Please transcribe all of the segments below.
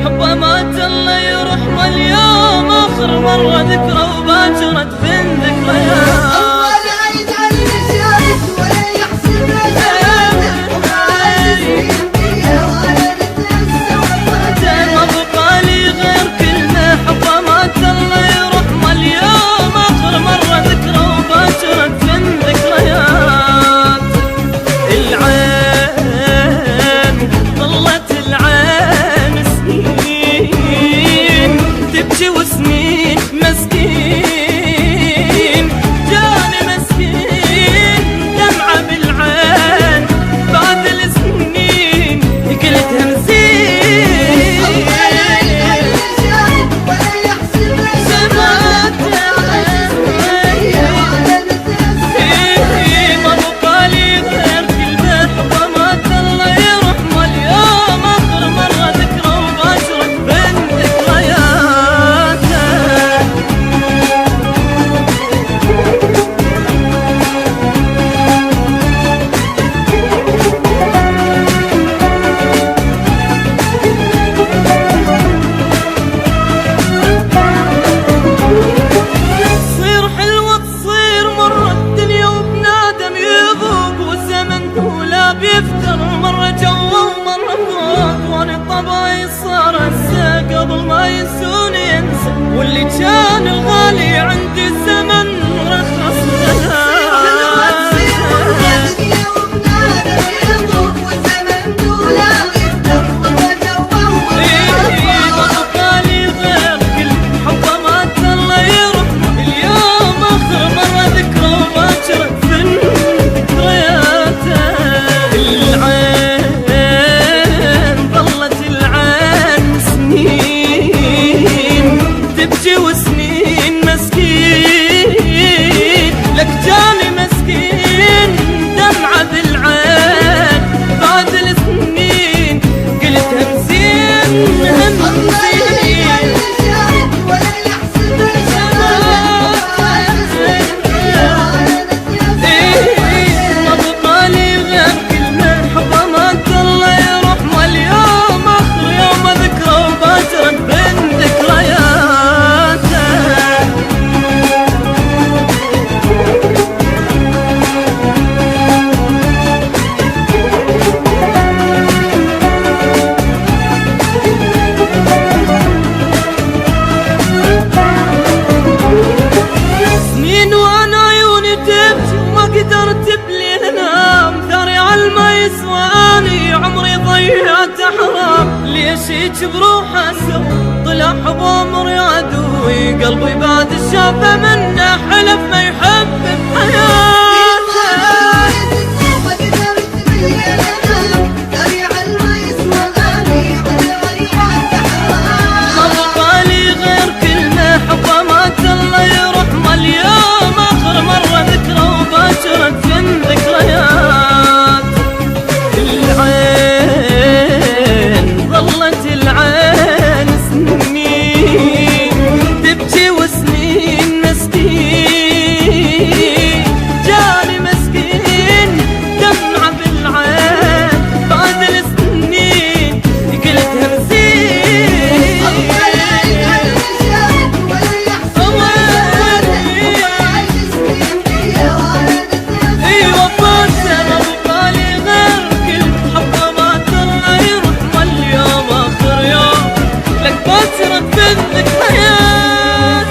حبه مات الله يرحمه اليوم آخر مرة ذكرى وباكرة بين ذكريات. وسنين مسكين جاني مسكين دمعة بالعين بعد السنين قلتها مزين ما بقالي غير كلمة حبه مات الله يرحمه اليوم آخر مرة ذكرى وباشرة بين ذكريات. تصير حلوة تصير مرة الدنيا وبنادم يذوق والزمن طوله بيفتر مرة جوا ومرة فوق وانا طبعي صار انسى قبل ما ينسوني ينسى واللي كان الغالي عندي الزمن رخص لنا. وسنين مسكين لك جاني مسكين دمعة بالعين بعد السنين قلتها مزين ما بقالي غير كلمة حبه مات الله يرحمه اليوم آخر يوم ذكرى وباشرة بين ذكريات. سنين وانا عيوني تبكي وما قدرت بليل انام ثاري عالما يسواني عمري ضيعت حرام ليش هيك بروحه سوا طلع حب عمري عدوي قلبي بعد شافه منه حلف ما يحب بحياته. ما بقالي غير كلمة حبه مات الله يرحمه اليوم آخر مرة ذكرى وباشرة بين ذكريات. العين ظلت العين سنين تبكي وسنين مسكين جاني مسكين دمعة بالعين بعد السنين قلتها مزين ايوه فوت انا بقالي غير كل حبه مات الله يرحمه اليوم آخر يوم لك باشرة بين ذكريات.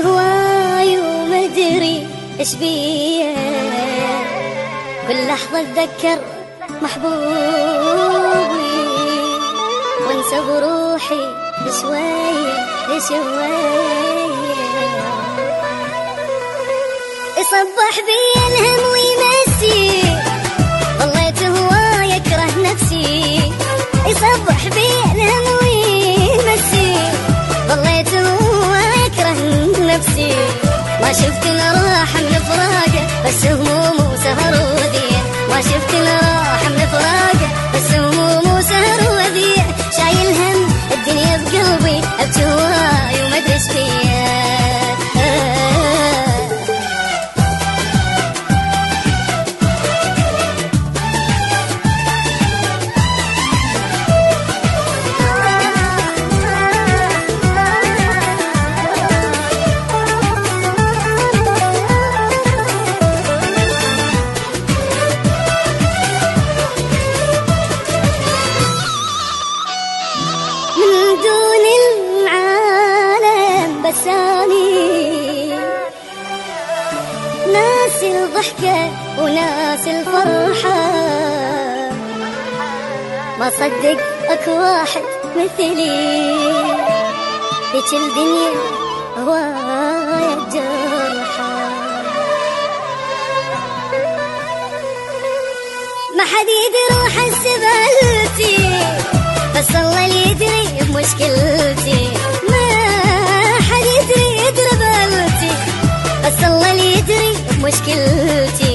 هواي وما ادري ايش بيه، كل لحظة اتذكر محبوبي وانسى بروحي بشوية بشوية، يصبح بي الهم ويمسي ظليت شفت الراحة من فراقه، بس هموم وسهر ووديع، شايل هم الدنيا بقلبي، ابكي هواي وما ادري ايش فيا. من دون العالم بساني، ناسي الضحكة وناسي الفرحة، ما صدق اكو واحد مثلي، هيك الدنيا هواية جرحة، ما حد يدري وحس بهلتي، بس الله اللي يدري بمشكلتي، ما حد يدري بهلتي، بس الله اللي يدري بمشكلتي،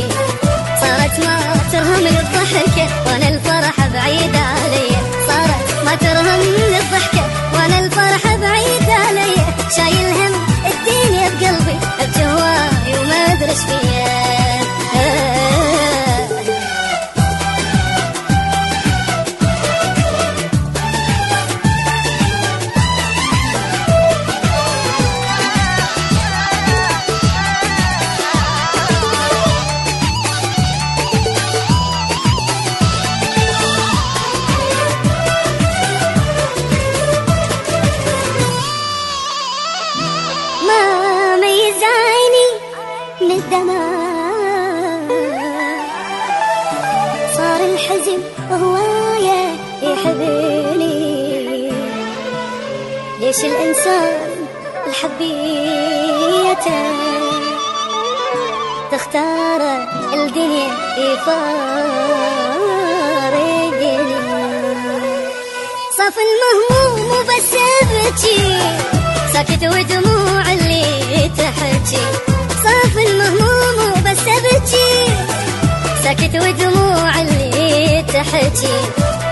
صارت ما ترهم الضحكة وانا الفرحة بعيدة علي، صارت ما ترهم الضحكة وانا الفرحة بعيدة علي، شايل هم الدنيا بقلبي، ابكي هواي وما ادري ايش فيا. ما ميز عيني من الدمع، صار الحزن هواية يحبني، ليش الإنسان الحبيته تختار الدنيا يفارقني، صاف المهموم وبس ابكي، ساكت ودموع اللي تحكي، صاف المهموم وبس ابكي، ساكت ودموع اللي تحكي،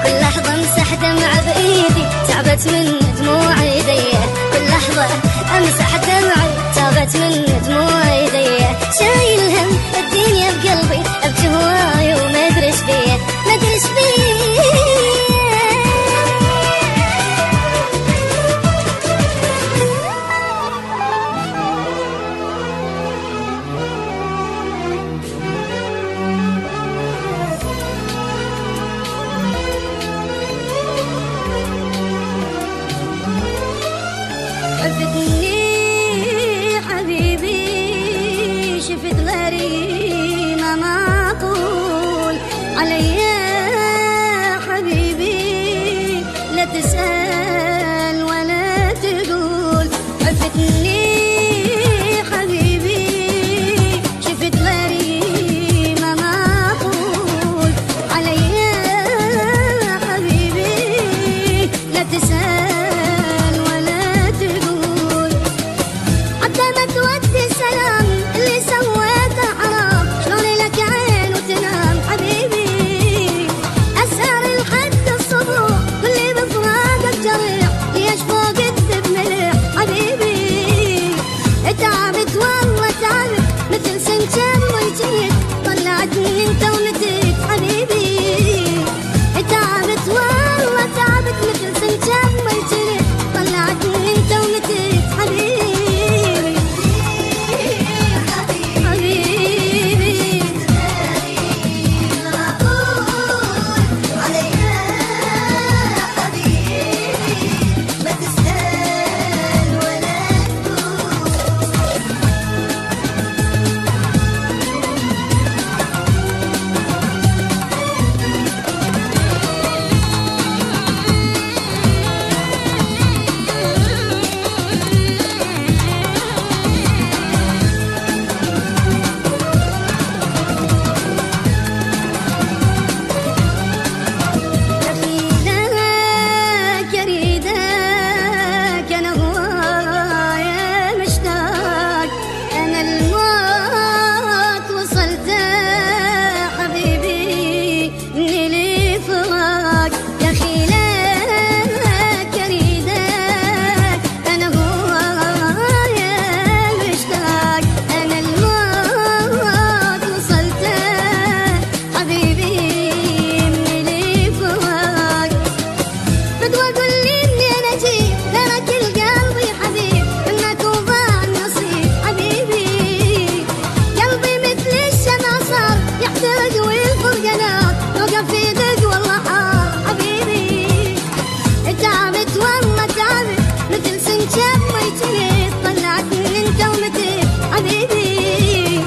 كل لحظة امسح دمع بايدي، تعبت من دموع ايدي، كل لحظة امسح دمعي، تعبت من دموع ايدي، شايل هم الدنيا بقلبي، ابكي هواي وما ادري ايش فيا، ما ادري ايش فيا. عذبني حبيبي رفيقك والله حار حبيبي. تعبت والله تعبت مثل سنجاب ميتني، طلعتني انت ومتت حبيبي.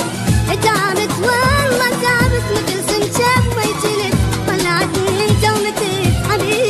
تعبت والله تعبت مثل سنجاب ميتني، طلعتني انت ومتت حبيبي.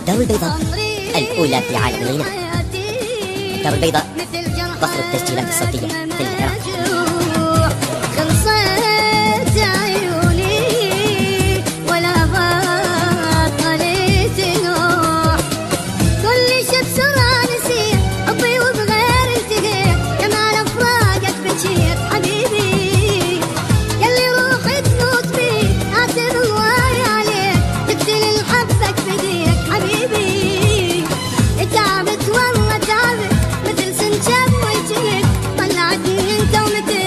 دار البيضاء الأولى في عالم الغناء. دار البيضاء ظهر التسجيلات الصوتية في العراق. خلصت عيوني ولا بطلت نوح، كل شي بسرعة نسيت حبي وبغير التقيت، كمان أفراقك بجيت حبيبي. يلي روحي تموت بيك عاتب هواي عليك، تقتل الحبك بديك حبيبي. تعبت والله تعبت مثل سنجاب ميتنك، طلعتني انت ومتت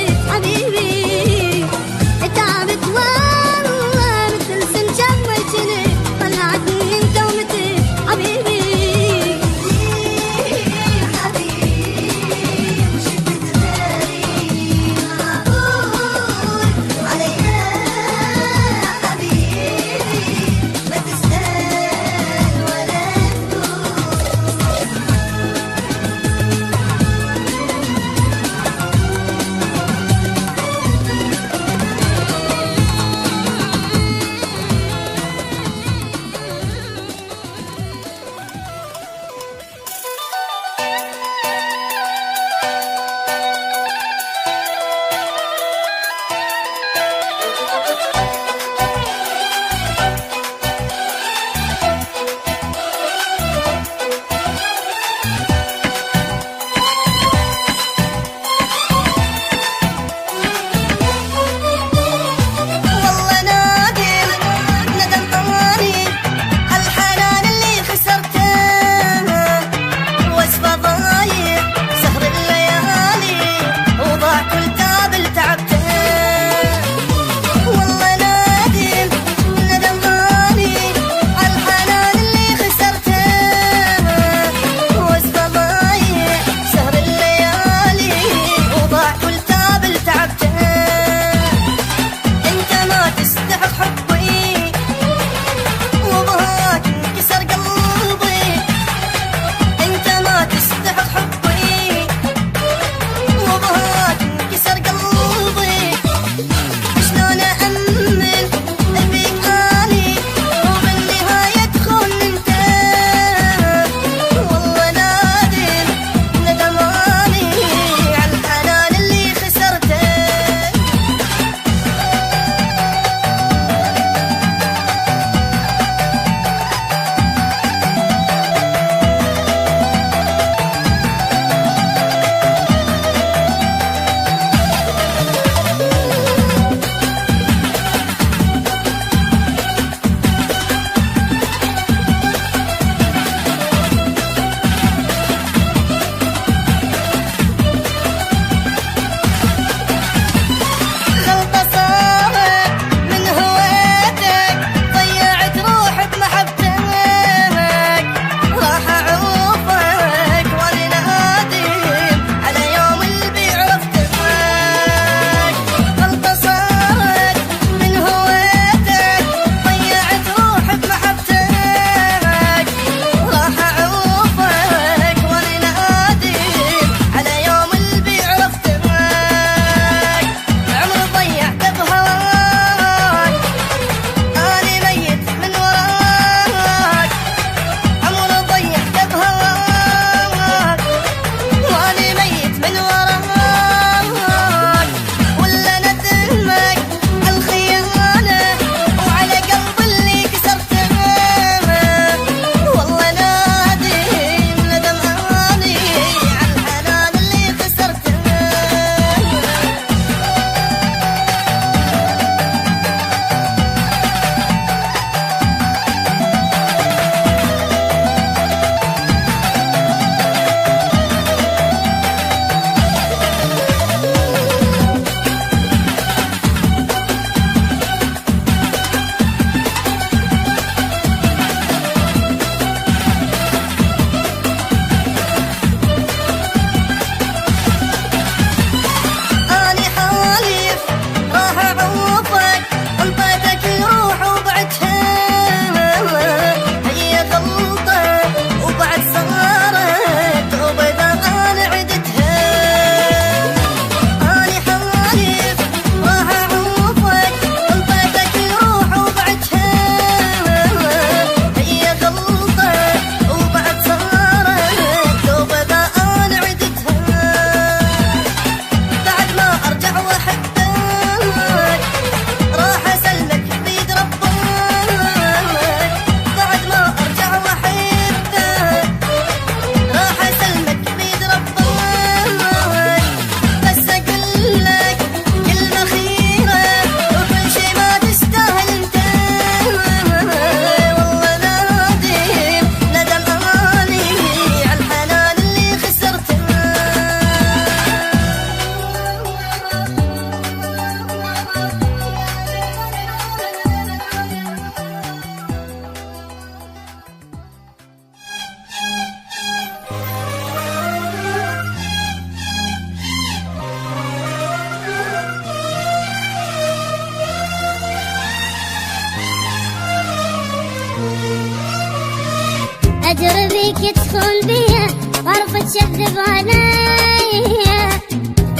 بيك تخون بيا وعرف تكذب عليا،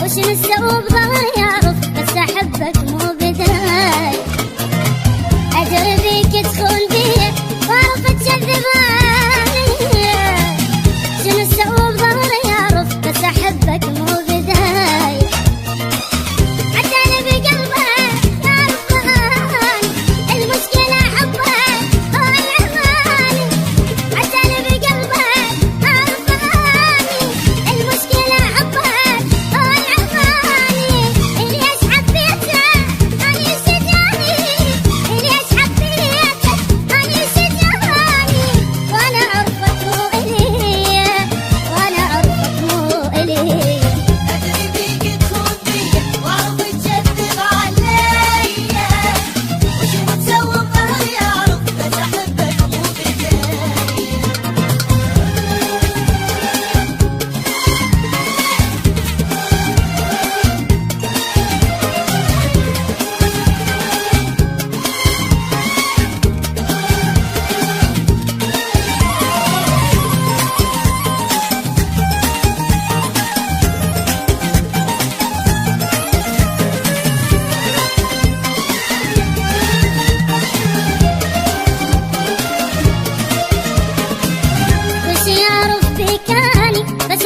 وش نسوي بظهري يعرف بس احبك مو بداي. ادري بيك تخون بيا وعرف تكذب عليا، وش نسوي بظهري يعرف بس احبك مو بداي.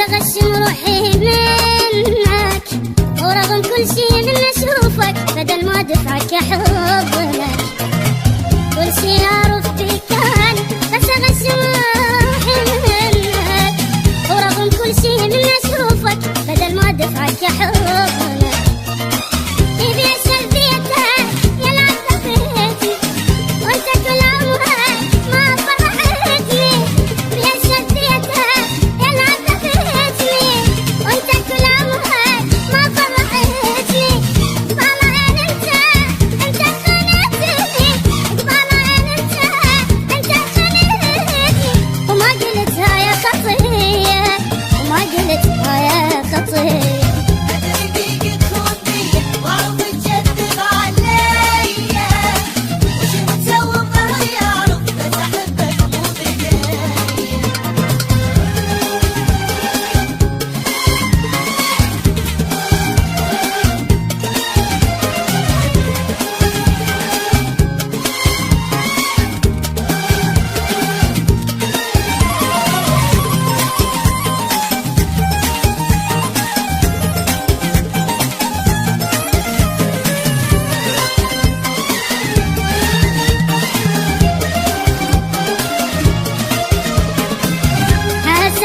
اغشم روحي منك، ورغم كل شي من اشوفك بدل ما ادفعك احضنك. كل شي اعرف فيك اني بس اغشم روحي منك، ورغم كل شي من اشوفك بدل ما ادفعك احضنك. يبي اشهد بيتك يلعب بيتي وانت كل عمرك ما فرحتني. يبي اشهد بيتك يلعب وانت كل عمرك ما فرحتني. قبالين انت خانتني، قبالين انت خانتني، وما قلتها يا خطيه، وما قلتها يا خطيه.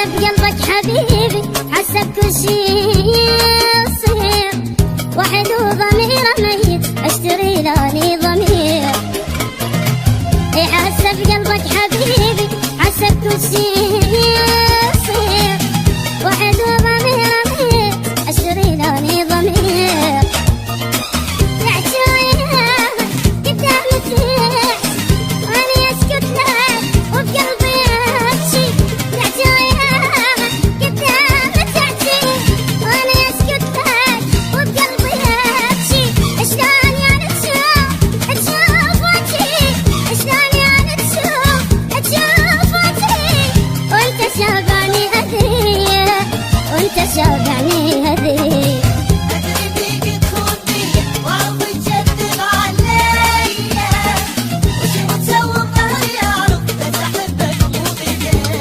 بقلبك حبيبي حسب كل شي يصير، واحد وضميره ميت اشتري لاني ضمير. حسب قلبك حبيبي حسب كل شي يصير، واحد وضميره ميت اشتري لاني ضمير. شافعني هذي بيك تخون بيا وعرف تكذب عليا، وش متسوى بظهري يعرف بس احبك مو بداية.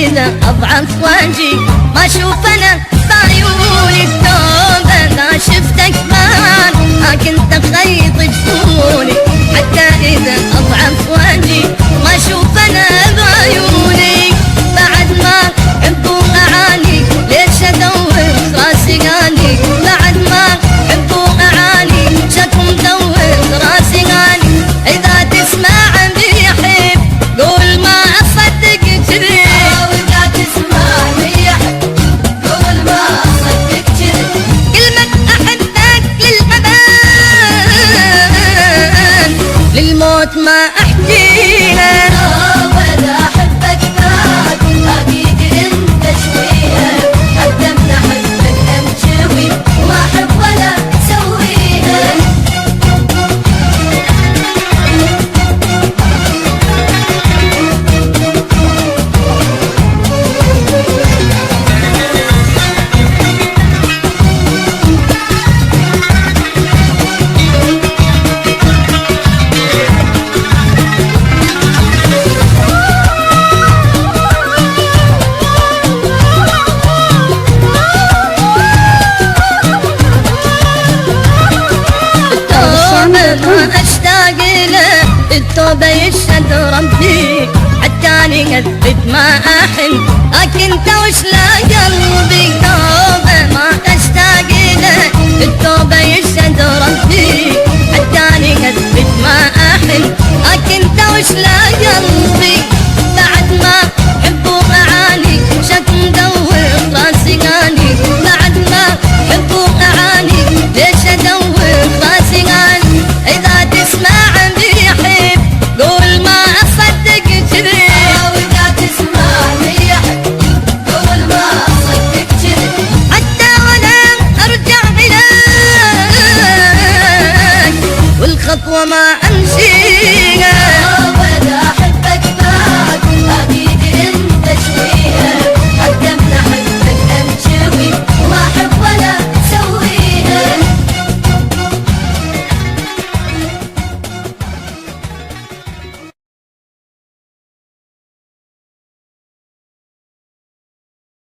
إذا أضعف واجي ما أشوف أنا بعيوني التوبة ما شفتك بان ما كنت أخيط جفوني حتى إذا أضعف واجي ما أشوف أنا بعيوني بعد ما حبوا أعاني ليش أدور راسي غالي بعد ما حبوا أعاني شكو مدور راسي غالي إذا تسمع بيحب قول ما أصدق كذب وإذا تسمع بيحب قول ما أصدق كذب كلمة أحبك للأبد للموت ما أحكيها وإذا أحبك بعد أكيد أنت شويها أقدم أحبك أمشوي وما أحب ولا أسويها ما أشتاق له التوبة يشهد ربي حتى أني قد ما أحن لكن توش لا قلبي